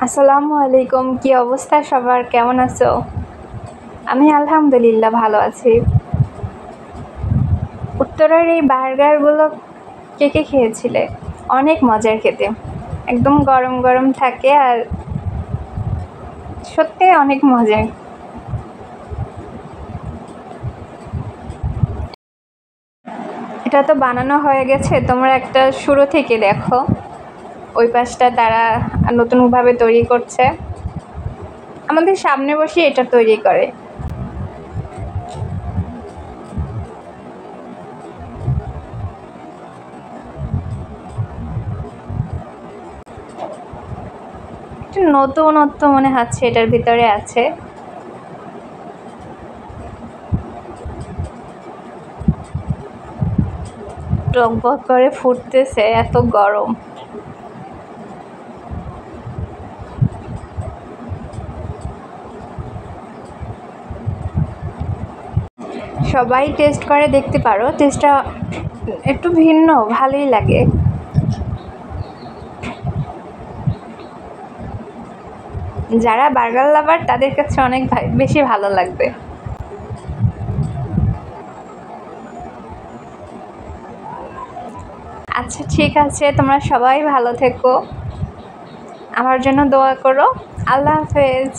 আসসালামু আলাইকুম। কি অবস্থা সবার, কেমন আছো? আমি আলহামদুলিল্লাহ ভালো আছি। উত্তরের এই বার্গারগুলো কে কে খেয়েছিলে? অনেক মজার খেতে, একদম গরম গরম থাকে আর সত্যি অনেক মজার। এটা তো বানানো হয়ে গেছে, তোমরা একটা শুরু থেকে দেখো। ওই পাশটা তারা নতুনভাবে তৈরি করছে, আমাদের সামনে বসে এটা তৈরি করে। একটা নতুনত্ব মনে হচ্ছে এটার ভিতরে আছে। টকবক করে ফুটতেছে, এত গরম। সবাই টেস্ট করে দেখতে পারো, টেস্টটা একটু ভিন্ন, ভালোই লাগে। যারা বার্গার লাভার তাদের কাছে অনেক বেশি ভালো লাগবে। আচ্ছা ঠিক আছে, তোমরা সবাই ভালো থেকো, আমার জন্য দোয়া করো। আল্লাহ হাফেজ।